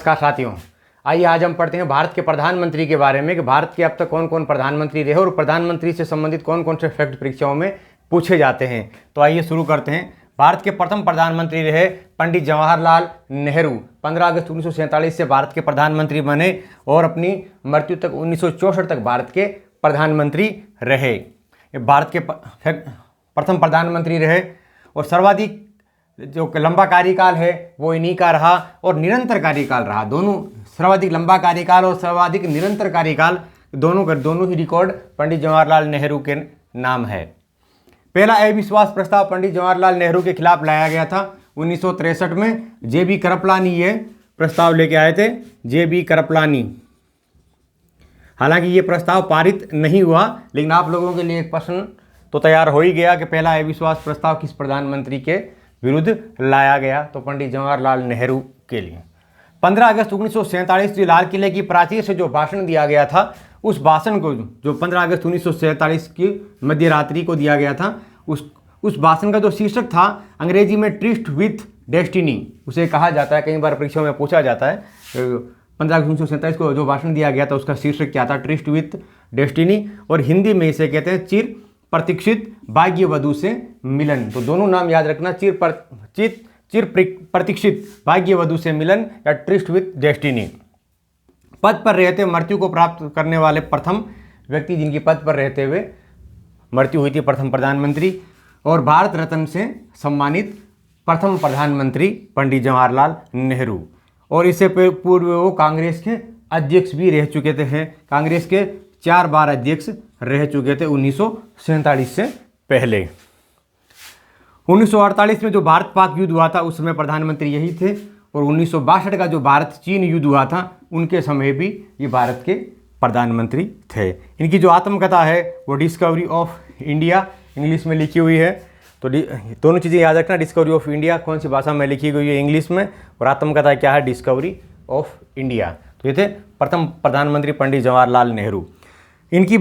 नमस्कार साथियों, आइए आज हम पढ़ते हैं भारत के प्रधानमंत्री के बारे में कि भारत के अब तक कौन कौन प्रधानमंत्री रहे और प्रधानमंत्री से संबंधित कौन कौन से फैक्ट परीक्षाओं में पूछे जाते हैं। तो आइए शुरू करते हैं। भारत के प्रथम प्रधानमंत्री रहे पंडित जवाहरलाल नेहरू। 15 अगस्त 1947 से भारत के प्रधानमंत्री बने और अपनी मृत्यु तक 1964 तक भारत के प्रधानमंत्री रहे। भारत के प्रथम प्रधानमंत्री रहे और सर्वाधिक जो लंबा कार्यकाल है वो इन्हीं का रहा और निरंतर कार्यकाल रहा। दोनों सर्वाधिक लंबा कार्यकाल और सर्वाधिक निरंतर कार्यकाल दोनों ही रिकॉर्ड पंडित जवाहरलाल नेहरू के नाम है। पहला अविश्वास प्रस्ताव पंडित जवाहरलाल नेहरू के खिलाफ लाया गया था 1963 में। जे.बी. कृपलानी ये प्रस्ताव लेके आए थे, जे.बी. कृपलानी। हालांकि ये प्रस्ताव पारित नहीं हुआ, लेकिन आप लोगों के लिए एक प्रश्न तो तैयार हो ही गया कि पहला अविश्वास प्रस्ताव किस प्रधानमंत्री के विरुद्ध लाया गया, तो पंडित जवाहरलाल नेहरू के लिए। 15 अगस्त 1947 जो लाल किले की प्राचीर से जो भाषण दिया गया था, उस भाषण को जो 15 अगस्त 1947 की मध्य रात्रि को दिया गया था, उस भाषण का जो शीर्षक था अंग्रेजी में ट्रिस्ट विथ डेस्टिनी उसे कहा जाता है। कई बार परीक्षाओं में पूछा जाता है 15 अगस्त 1947 को जो भाषण दिया गया था उसका शीर्षक क्या था, ट्रिस्ट विथ डेस्टिनी। और हिंदी में इसे कहते हैं चिर प्रतीक्षित भाग्य वधु से मिलन। तो दोनों नाम याद रखना, चिर प्रतीक्षित भाग्य वधु से मिलन या ट्रिस्ट विथ डेस्टिनी। पद पर रहते मृत्यु को प्राप्त करने वाले प्रथम व्यक्ति, जिनकी पद पर रहते हुए मृत्यु हुई थी, प्रथम प्रधानमंत्री। और भारत रत्न से सम्मानित प्रथम प्रधानमंत्री पंडित जवाहरलाल नेहरू। और इससे पूर्व वो कांग्रेस के अध्यक्ष भी रह चुके थे। कांग्रेस के 4 बार अध्यक्ष रह चुके थे 1947 से पहले। 1948 में जो भारत पाक युद्ध हुआ था उस समय प्रधानमंत्री यही थे। और 1962 का जो भारत चीन युद्ध हुआ था उनके समय भी ये भारत के प्रधानमंत्री थे। इनकी जो आत्मकथा है वो डिस्कवरी ऑफ इंडिया इंग्लिश में लिखी हुई है। तो दोनों चीज़ें याद रखना, डिस्कवरी ऑफ इंडिया कौन सी भाषा में लिखी गई है, इंग्लिश में, और आत्मकथा क्या है, डिस्कवरी ऑफ इंडिया। तो ये थे प्रथम प्रधानमंत्री पंडित जवाहरलाल नेहरू। इनकी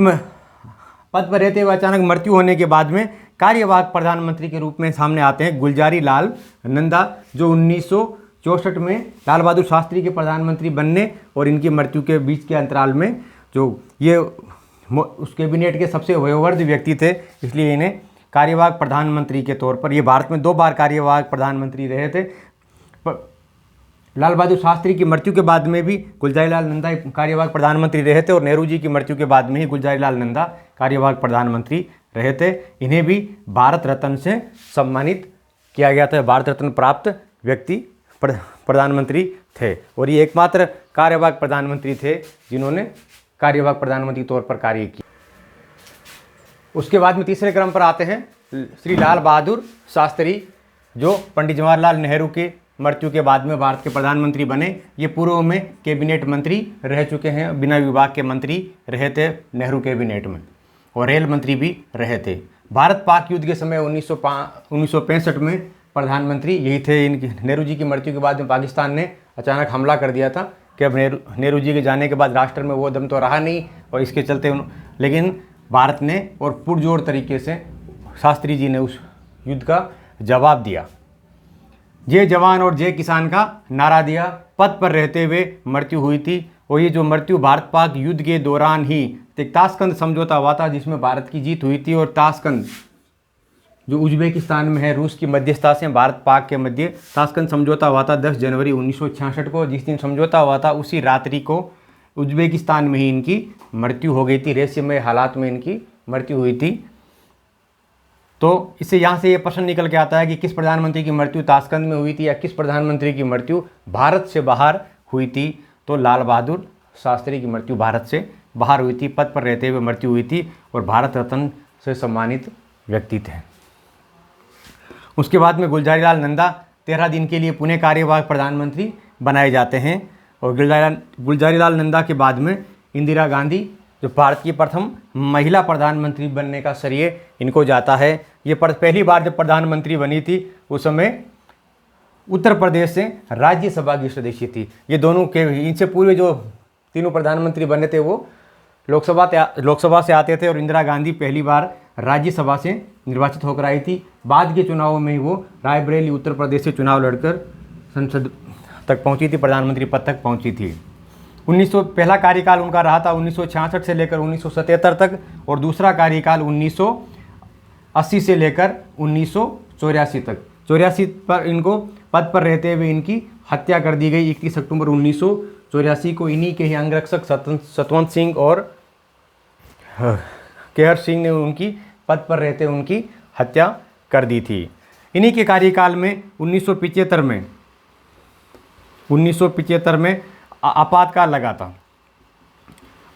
पद पर रहते हुए अचानक मृत्यु होने के बाद में कार्यवाहक प्रधानमंत्री के रूप में सामने आते हैं गुलजारी लाल नंदा, जो 1964 में लाल बहादुर शास्त्री के प्रधानमंत्री बनने और इनकी मृत्यु के बीच के अंतराल में जो ये उस कैबिनेट के सबसे वयोवृद्ध व्यक्ति थे, इसलिए इन्हें कार्यवाहक प्रधानमंत्री के तौर पर, ये भारत में 2 बार कार्यवाहक प्रधानमंत्री रहे थे। लाल बहादुर शास्त्री की मृत्यु के बाद में भी गुलजारी लाल नंदा कार्यवाहक प्रधानमंत्री रहे थे और नेहरू जी की मृत्यु के बाद में ही गुलजारी लाल नंदा कार्यवाहक प्रधानमंत्री रहे थे। इन्हें भी भारत रत्न से सम्मानित किया गया था। भारत रत्न प्राप्त व्यक्ति प्रधानमंत्री थे और ये एकमात्र कार्यवाहक प्रधानमंत्री थे जिन्होंने कार्यवाहक प्रधानमंत्री तौर पर कार्य किया। उसके बाद में तीसरे क्रम पर आते हैं श्री लाल बहादुर शास्त्री, जो पंडित जवाहरलाल नेहरू के मृत्यु के बाद में भारत के प्रधानमंत्री बने। ये पूर्व में कैबिनेट मंत्री रह चुके हैं, बिना विभाग के मंत्री रहे थे नेहरू कैबिनेट में, और रेल मंत्री भी रहे थे। भारत पाक युद्ध के समय 1965 में प्रधानमंत्री यही थे। इनकी नेहरू जी की मृत्यु के बाद में पाकिस्तान ने अचानक हमला कर दिया था कि अब नेहरू जी के जाने के बाद राष्ट्र में वो दम तो रहा नहीं, और इसके चलते लेकिन भारत ने और पुरजोर तरीके से शास्त्री जी ने उस युद्ध का जवाब दिया। जय जवान और जय किसान का नारा दिया। पद पर रहते हुए मृत्यु हुई थी और ये जो मृत्यु भारत पाक युद्ध के दौरान ही ताशकंद समझौता हुआ था जिसमें भारत की जीत हुई थी। और ताशकंद जो उज्बेकिस्तान में है, रूस की मध्यस्थता से भारत पाक के मध्य ताशकंद समझौता हुआ था 10 जनवरी 1966 को। जिस दिन समझौता हुआ था उसी रात्रि को उज्बेकिस्तान में ही इनकी मृत्यु हो गई थी। रहस्यमय हालात में इनकी मृत्यु हुई थी। तो इससे यहाँ से ये प्रश्न निकल के आता है कि किस प्रधानमंत्री की मृत्यु ताशकंद में हुई थी या किस प्रधानमंत्री की मृत्यु भारत से बाहर हुई थी। तो लाल बहादुर शास्त्री की मृत्यु भारत से बाहर हुई थी, पद पर रहते हुए मृत्यु हुई थी और भारत रत्न से सम्मानित व्यक्ति थे। उसके बाद में गुलजारी लाल नंदा 13 दिन के लिए पुणे कार्यवाहक प्रधानमंत्री बनाए जाते हैं। और गुलजारी लाल नंदा के बाद में इंदिरा गांधी, जो भारत की प्रथम महिला प्रधानमंत्री बनने का श्रेय इनको जाता है। ये पहली बार जब प्रधानमंत्री बनी थी उस समय उत्तर प्रदेश से राज्यसभा की सदस्य थी। ये दोनों के, इनसे पूर्व जो तीनों प्रधानमंत्री बने थे वो लोकसभा से आते थे और इंदिरा गांधी पहली बार राज्यसभा से निर्वाचित होकर आई थी। बाद के चुनावों में ही वो रायबरेली उत्तर प्रदेश से चुनाव लड़कर संसद तक पहुंची थी, प्रधानमंत्री पद तक पहुंची थी। पहला कार्यकाल उनका रहा था 1966 से लेकर 1977 तक, और दूसरा कार्यकाल 1980 से लेकर 1984 तक। 84 पर इनको पद पर रहते हुए इनकी हत्या कर दी गई 31 अक्टूबर 1984 को। इन्हीं के ही अंगरक्षक सतवंत सिंह और केहर सिंह ने उनकी पद पर रहते उनकी हत्या कर दी थी। इन्हीं के कार्यकाल में 1975 में आपातकाल लगा था।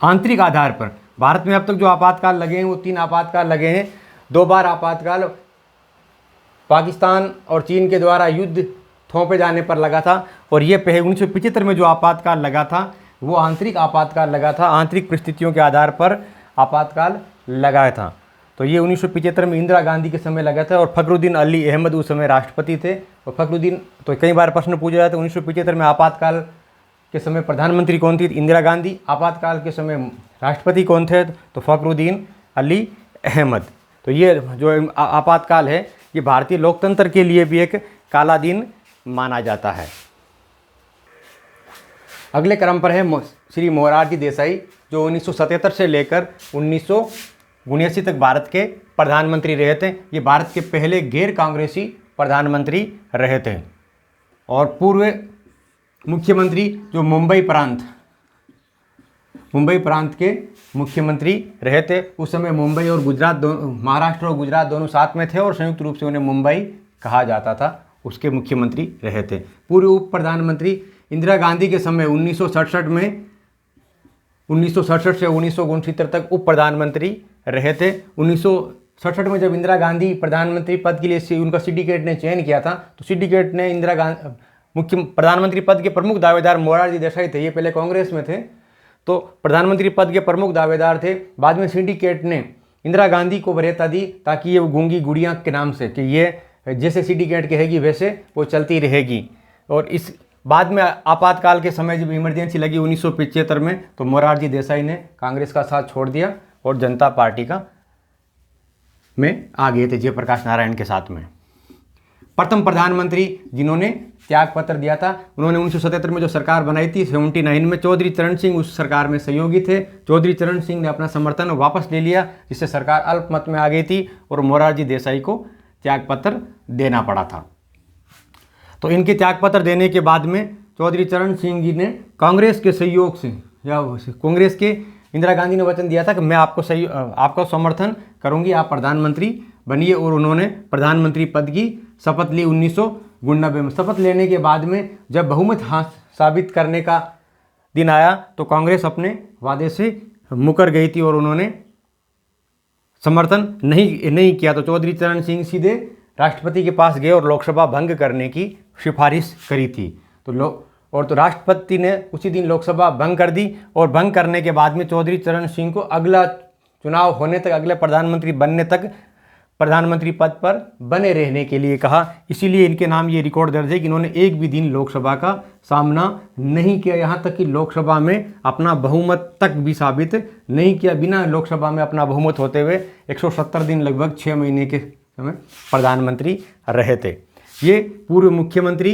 आंतरिक आधार पर भारत में अब तक जो आपातकाल लगे हैं वो 3 आपातकाल लगे हैं। 2 बार आपातकाल पाकिस्तान और चीन के द्वारा युद्ध थोपे जाने पर लगा था, और ये 1975 में जो आपातकाल लगा था वो आंतरिक आपातकाल लगा था, आंतरिक परिस्थितियों के आधार पर आपातकाल लगाया था। तो ये 1975 में इंदिरा गांधी के समय लगा था, और फखरुद्दीन अली अहमद उस समय राष्ट्रपति थे। और फखरुद्दीन, तो कई बार प्रश्न पूछा जाता है 1975 में आपातकाल के समय प्रधानमंत्री कौन थी? इंदिरा गांधी। आपातकाल के समय राष्ट्रपति कौन थे? तो फखरुद्दीन अली अहमद। तो ये जो आपातकाल है ये भारतीय लोकतंत्र के लिए भी एक काला दिन माना जाता है। अगले क्रम पर है श्री मोरारजी देसाई, जो 1977 से लेकर 1979 तक भारत के प्रधानमंत्री रहे थे। ये भारत के पहले गैर कांग्रेसी प्रधानमंत्री रहे थे, और पूर्व मुख्यमंत्री जो मुंबई प्रांत के मुख्यमंत्री रहे थे। उस समय मुंबई और गुजरात, महाराष्ट्र और गुजरात दोनों साथ में थे, और संयुक्त रूप से उन्हें मुंबई कहा जाता था। उसके मुख्यमंत्री रहे थे। पूर्व उप प्रधानमंत्री इंदिरा गांधी के समय 1967 से 1969 तक उप प्रधानमंत्री रहे थे। 1967 में जब इंदिरा गांधी प्रधानमंत्री पद के लिए उनका सिंडिकेट ने चयन किया था, तो सिंडिकेट ने इंदिरा गांधी मुख्य प्रधानमंत्री पद के प्रमुख दावेदार मोरारजी देसाई थे। ये पहले कांग्रेस में थे, तो प्रधानमंत्री पद के प्रमुख दावेदार थे। बाद में सिंडिकेट ने इंदिरा गांधी को वरीयता दी, ताकि ये गूंगी गुड़िया के नाम से, कि ये जैसे सिंडिकेट कहेगी वैसे वो चलती रहेगी। और इस बाद में आपातकाल के समय जब इमरजेंसी लगी 1975 में, तो मोरारजी देसाई ने कांग्रेस का साथ छोड़ दिया और जनता पार्टी में आ गए थे, जयप्रकाश नारायण के साथ में। प्रथम प्रधानमंत्री जिन्होंने त्यागपत्र दिया था, उन्होंने 1977 में जो सरकार बनाई थी 79 में, चौधरी चरण सिंह उस सरकार में सहयोगी थे। चौधरी चरण सिंह ने अपना समर्थन वापस ले लिया, जिससे सरकार अल्पमत में आ गई थी, और मोरारजी देसाई को त्यागपत्र देना पड़ा था। तो इनके त्यागपत्र देने के बाद में चौधरी चरण सिंह जी ने कांग्रेस के सहयोग से, या कांग्रेस के इंदिरा गांधी ने वचन दिया था कि मैं आपका समर्थन करूंगी, आप प्रधानमंत्री बनिए, और उन्होंने प्रधानमंत्री पद की शपथ ली 1999 में। शपथ लेने के बाद में जब बहुमत साबित करने का दिन आया, तो कांग्रेस अपने वादे से मुकर गई थी और उन्होंने समर्थन नहीं किया। तो चौधरी चरण सिंह सीधे राष्ट्रपति के पास गए और लोकसभा भंग करने की सिफारिश करी थी। तो राष्ट्रपति ने उसी दिन लोकसभा भंग कर दी, और भंग करने के बाद में चौधरी चरण सिंह को अगला चुनाव होने तक, अगले प्रधानमंत्री बनने तक प्रधानमंत्री पद पर बने रहने के लिए कहा। इसीलिए इनके नाम ये रिकॉर्ड दर्ज है कि इन्होंने एक भी दिन लोकसभा का सामना नहीं किया, यहाँ तक कि लोकसभा में अपना बहुमत तक भी साबित नहीं किया। बिना लोकसभा में अपना बहुमत होते हुए 170 दिन, लगभग 6 महीने के समय प्रधानमंत्री रहे थे। ये पूर्व मुख्यमंत्री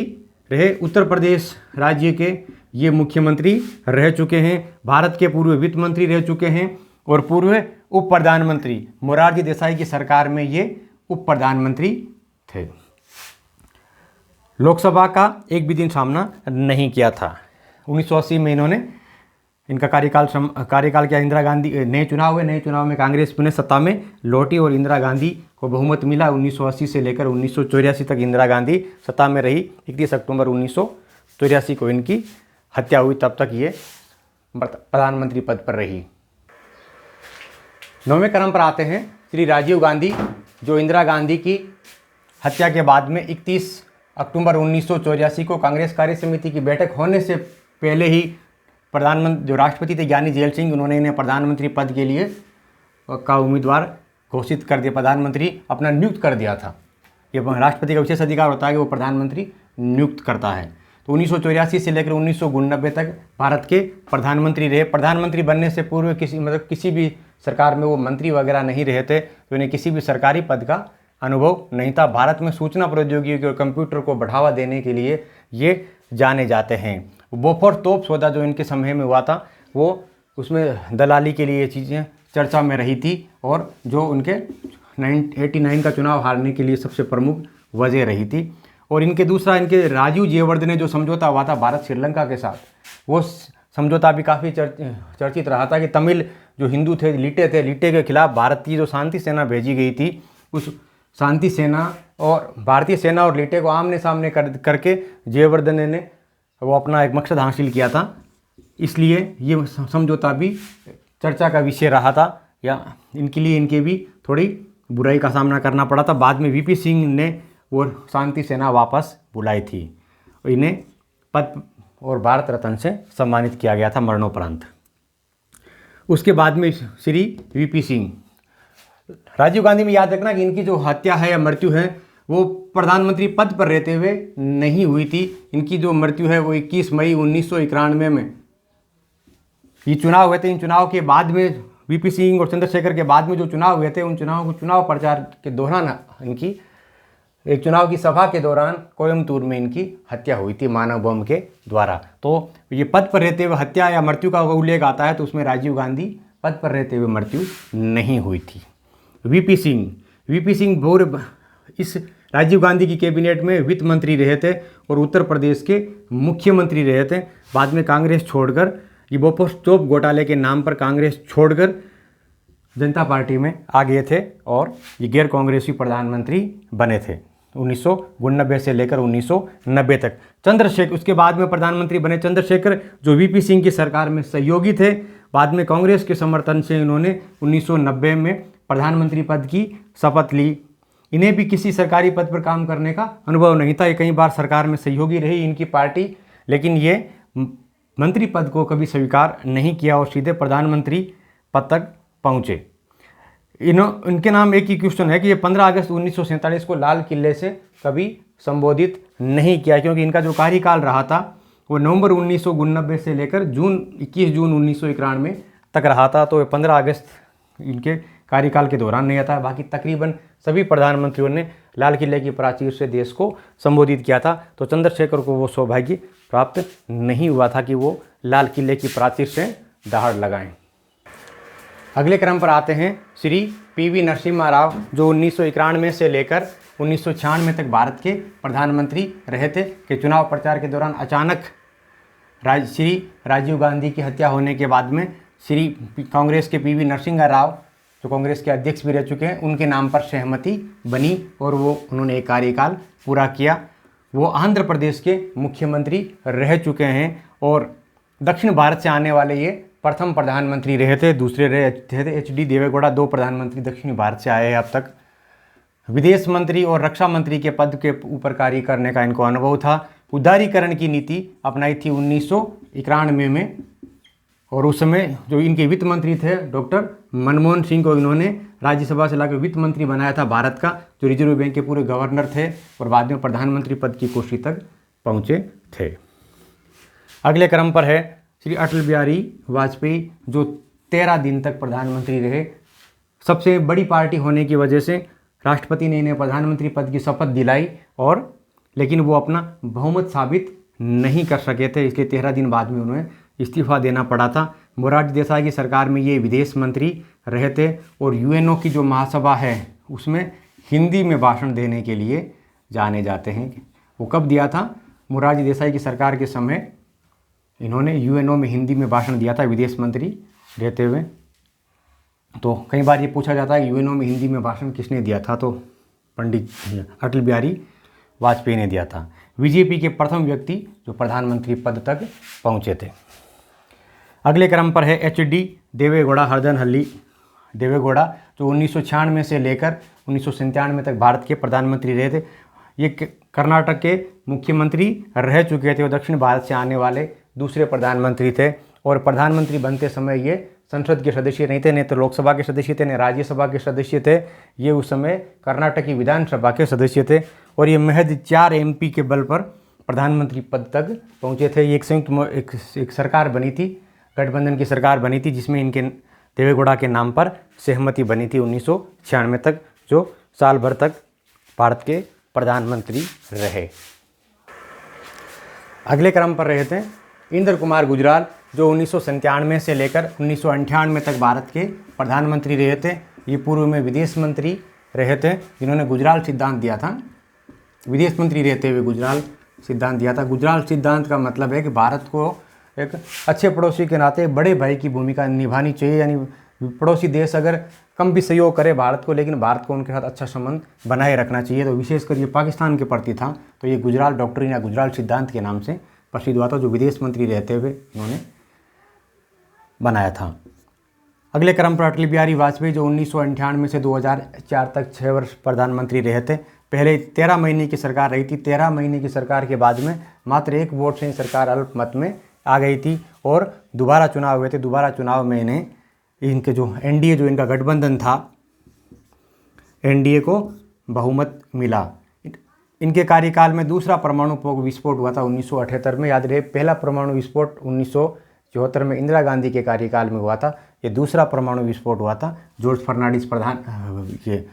रहे, उत्तर प्रदेश राज्य के ये मुख्यमंत्री रह चुके हैं, भारत के पूर्व वित्त मंत्री रह चुके हैं, और पूर्व उप प्रधानमंत्री मोरारजी देसाई की सरकार में ये उप प्रधानमंत्री थे। लोकसभा का एक भी दिन सामना नहीं किया था। 1980 में इन्होंने, इनका कार्यकाल क्या, इंदिरा गांधी, नए चुनाव हुए, नए चुनाव में कांग्रेस पुनः सत्ता में लौटी और इंदिरा गांधी को बहुमत मिला। 1980 से लेकर 1984 तक इंदिरा गांधी सत्ता में रही। 31 अक्टूबर 1984 को इनकी हत्या हुई, तब तक ये प्रधानमंत्री पद पर रही। 9वें क्रम पर आते हैं श्री राजीव गांधी, जो इंदिरा गांधी की हत्या के बाद में 31 अक्टूबर 1984 को कांग्रेस कार्य समिति की बैठक होने से पहले ही प्रधानमंत्री, जो राष्ट्रपति थे ज्ञानी जैल सिंह, उन्होंने इन्हें प्रधानमंत्री पद के लिए का उम्मीदवार घोषित कर दिया, प्रधानमंत्री अपना नियुक्त कर दिया था। ये राष्ट्रपति का विशेष अधिकार होता है कि वो प्रधानमंत्री नियुक्त करता है। तो 1984 से लेकर 1999 तक भारत के प्रधानमंत्री रहे। प्रधानमंत्री बनने से पूर्व किसी भी सरकार में वो मंत्री वगैरह नहीं रहे थे, तो इन्हें किसी भी सरकारी पद का अनुभव नहीं था। भारत में सूचना प्रौद्योगिकी और कंप्यूटर को बढ़ावा देने के लिए ये जाने जाते हैं। बोफोर्स तोप सौदा जो इनके समय में हुआ था, वो उसमें दलाली के लिए ये चीज़ें चर्चा में रही थी, और जो उनके 89 का चुनाव हारने के लिए सबसे प्रमुख वजह रही थी। और इनके दूसरा, इनके राजीव जयवर्धने जो समझौता हुआ था भारत श्रीलंका के साथ, वो समझौता भी काफ़ी चर्चित रहा था कि तमिल जो हिंदू थे, लिटे के खिलाफ भारत की जो शांति सेना भेजी गई थी, उस शांति सेना और भारतीय सेना और लिटे को आमने सामने करके जयवर्धने ने वो अपना एक मकसद हासिल किया था। इसलिए ये समझौता भी चर्चा का विषय रहा था, या इनके लिए इनके भी थोड़ी बुराई का सामना करना पड़ा था। बाद में वीपी सिंह ने वो शांति सेना वापस बुलाई थी, इन्हें पद और भारत रत्न से सम्मानित किया गया था मरणोपरांत। उसके बाद में श्री वीपी सिंह, राजीव गांधी में याद रखना कि इनकी जो हत्या है या मृत्यु है वो प्रधानमंत्री पद पर रहते हुए नहीं हुई थी। इनकी जो मृत्यु है वो 21 मई 1991 में ये चुनाव हुए थे। इन चुनाव के बाद में वीपी सिंह और चंद्रशेखर के बाद में जो चुनाव हुए थे, उन चुनाव प्रचार के दौरान इनकी एक चुनाव की सभा के दौरान कोयम्बतूर में इनकी हत्या हुई थी मानव बम के द्वारा। तो ये पद पर रहते हुए हत्या या मृत्यु का उल्लेख आता है, तो उसमें राजीव गांधी पद पर रहते हुए मृत्यु नहीं हुई थी। वीपी सिंह इस राजीव गांधी की कैबिनेट में वित्त मंत्री रहे थे और उत्तर प्रदेश के मुख्यमंत्री रहे थे। बाद में कांग्रेस छोड़कर, ये बोफोर्स तोप घोटाले के नाम पर कांग्रेस छोड़कर जनता पार्टी में आ गए थे और ये गैर कांग्रेसी प्रधानमंत्री बने थे 1992 से लेकर 1990 तक। उसके बाद में प्रधानमंत्री बने चंद्रशेखर, जो वीपी सिंह की सरकार में सहयोगी थे। बाद में कांग्रेस के समर्थन से इन्होंने 1990 में प्रधानमंत्री पद की शपथ ली। इन्हें भी किसी सरकारी पद पर काम करने का अनुभव नहीं था। ये कई बार सरकार में सहयोगी रही इनकी पार्टी, लेकिन ये मंत्री पद को कभी स्वीकार नहीं किया और सीधे प्रधानमंत्री पद तक पहुँचे। इनके नाम एक ही क्वेश्चन है कि ये 15 अगस्त 1947 को लाल किले से कभी संबोधित नहीं किया, क्योंकि इनका जो कार्यकाल रहा था वो नवंबर 1989 से लेकर 21 जून 1991 तक रहा था। तो 15 अगस्त इनके कार्यकाल के दौरान नहीं आता। बाकी तकरीबन सभी प्रधानमंत्रियों ने लाल किले की प्राचीर से देश को संबोधित किया था। तो चंद्रशेखर को वो सौभाग्य प्राप्त नहीं हुआ था कि वो लाल किले की प्राचीर से दहाड़ लगाएं। अगले क्रम पर आते हैं श्री पीवी नरसिम्हा राव, जो 1991 से लेकर 1996 तक भारत के प्रधानमंत्री रहे थे। कि चुनाव प्रचार के दौरान अचानक श्री राजीव गांधी की हत्या होने के बाद में श्री कांग्रेस के पीवी नरसिम्हा राव, जो कांग्रेस के अध्यक्ष भी रह चुके हैं, उनके नाम पर सहमति बनी और उन्होंने एक कार्यकाल पूरा किया। वो आंध्र प्रदेश के मुख्यमंत्री रह चुके हैं और दक्षिण भारत से आने वाले ये प्रथम प्रधानमंत्री रहे थे। दूसरे रहे थे HD देवेगौड़ा। 2 प्रधानमंत्री दक्षिणी भारत से आए हैं अब तक। विदेश मंत्री और रक्षा मंत्री के पद के ऊपर कार्य करने का इनको अनुभव था। उदारीकरण की नीति अपनाई थी 1991 में, और उस समय जो इनके वित्त मंत्री थे डॉक्टर मनमोहन सिंह को इन्होंने राज्यसभा से लाकर वित्त मंत्री बनाया था भारत का, जो रिजर्व बैंक के पूरे गवर्नर थे और बाद में प्रधानमंत्री पद की कुर्सी तक पहुँचे थे। अगले क्रम पर है श्री अटल बिहारी वाजपेयी, जो 13 दिन तक प्रधानमंत्री रहे। सबसे बड़ी पार्टी होने की वजह से राष्ट्रपति ने इन्हें प्रधानमंत्री पद की शपथ दिलाई, लेकिन वो अपना बहुमत साबित नहीं कर सके थे, इसलिए 13 दिन बाद में उन्हें इस्तीफा देना पड़ा था। मोरारजी देसाई की सरकार में ये विदेश मंत्री रहे थे और UNO की जो महासभा है उसमें हिंदी में भाषण देने के लिए जाने जाते हैं। वो कब दिया था? मोरारजी देसाई की सरकार के समय इन्होंने UNO में हिंदी में भाषण दिया था विदेश मंत्री रहते हुए। तो कई बार ये पूछा जाता है UNO में हिंदी में भाषण किसने दिया था, तो पंडित अटल बिहारी वाजपेयी ने दिया था। बीजेपी के प्रथम व्यक्ति जो प्रधानमंत्री पद तक पहुँचे थे। अगले क्रम पर है HD देवेगौड़ा, हरदन हल्ली देवेगौड़ा, जो 1996 से लेकर 1997 तक भारत के प्रधानमंत्री रहे थे। ये कर्नाटक के मुख्यमंत्री रह चुके थे और दक्षिण भारत से आने वाले दूसरे प्रधानमंत्री थे। और प्रधानमंत्री बनते समय ये संसद के सदस्य नहीं थे, न तो लोकसभा के सदस्य थे, न राज्यसभा के सदस्य थे। ये उस समय कर्नाटक की विधानसभा के सदस्य थे और ये महज 4 MP के बल पर प्रधानमंत्री पद तक पहुँचे थे। ये एक संयुक्त एक सरकार बनी थी, गठबंधन की सरकार बनी थी, जिसमें इनके देवेगौड़ा के नाम पर सहमति बनी थी 1996 तक, जो साल भर तक भारत के प्रधानमंत्री रहे। अगले क्रम पर रहे थे इंद्र कुमार गुजराल, जो 1997 से लेकर 1998 तक भारत के प्रधानमंत्री रहे थे। ये पूर्व में विदेश मंत्री रहे थे, जिन्होंने गुजराल सिद्धांत दिया था। विदेश मंत्री रहते हुए गुजराल सिद्धांत दिया था। गुजराल सिद्धांत का मतलब है कि भारत को एक अच्छे पड़ोसी के नाते बड़े भाई की भूमिका निभानी चाहिए, यानी पड़ोसी देश अगर कम भी सहयोग करे भारत को, लेकिन भारत को उनके साथ अच्छा संबंध बनाए रखना चाहिए। तो विशेषकर ये पाकिस्तान के प्रति था, तो ये गुजराल डॉक्ट्रिन या गुजराल सिद्धांत के नाम से प्रसिद्ध हुआ था, जो विदेश मंत्री रहते हुए उन्होंने बनाया था। अगले क्रम पर अटल बिहारी वाजपेयी, जो 1998 से 2004 तक 6 वर्ष प्रधानमंत्री रहे थे। पहले 13 महीने की सरकार रही थी। 13 महीने की सरकार के बाद में मात्र 1 वोट से सरकार अल्पमत में आ गई थी और दोबारा चुनाव हुए थे। दोबारा चुनाव में इन्हें इनके जो एनडीए, जो इनका गठबंधन था, एनडीए को बहुमत मिला। इनके कार्यकाल में दूसरा परमाणु विस्फोट हुआ था 1978 में। याद रहे, पहला परमाणु विस्फोट 1974 में इंदिरा गांधी के कार्यकाल में हुआ था। ये दूसरा परमाणु विस्फोट हुआ था। जॉर्ज फर्नांडिस ये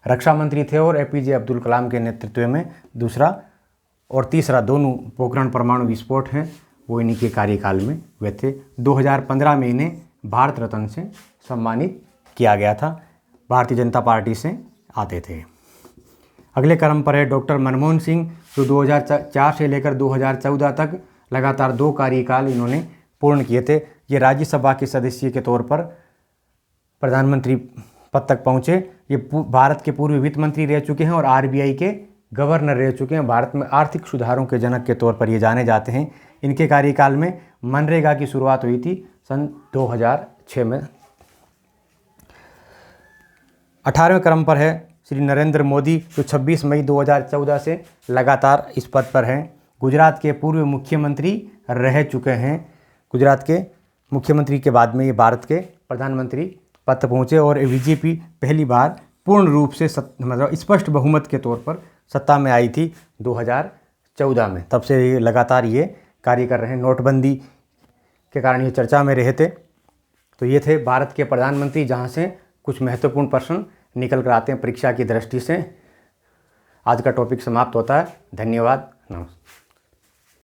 रक्षा मंत्री थे और एपीजे अब्दुल कलाम के नेतृत्व में दूसरा और तीसरा दोनों पोखरण परमाणु विस्फोट हैं वो इन्हीं के कार्यकाल में हुए थे। 2015 में इन्हें भारत रत्न से सम्मानित किया गया था। भारतीय जनता पार्टी से आते थे। अगले क्रम पर है डॉक्टर मनमोहन सिंह, जो 2004 से लेकर 2014 तक लगातार 2 कार्यकाल इन्होंने पूर्ण किए थे। ये राज्यसभा के सदस्य के तौर पर प्रधानमंत्री पद तक पहुँचे। ये भारत के पूर्व वित्त मंत्री रह चुके हैं और आरबीआई के गवर्नर रह चुके हैं। भारत में आर्थिक सुधारों के जनक के तौर पर ये जाने जाते हैं। इनके कार्यकाल में मनरेगा की शुरुआत हुई थी सन 2006 में। 18वें क्रम पर है श्री नरेंद्र मोदी, जो 26 मई 2014 से लगातार इस पद पर हैं। गुजरात के पूर्व मुख्यमंत्री रह चुके हैं। गुजरात के मुख्यमंत्री के बाद में ये भारत के प्रधानमंत्री पद तक पहुँचे और बीजेपी पहली बार पूर्ण रूप से मतलब स्पष्ट बहुमत के तौर पर सत्ता में आई थी 2014 में। तब से ये लगातार ये कार्य कर रहे हैं। नोटबंदी के कारण ये चर्चा में रहे थे। तो ये थे भारत के प्रधानमंत्री, जहाँ से कुछ महत्वपूर्ण प्रश्न निकल कर आते हैं परीक्षा की दृष्टि से। आज का टॉपिक समाप्त होता है। धन्यवाद, नमस्कार।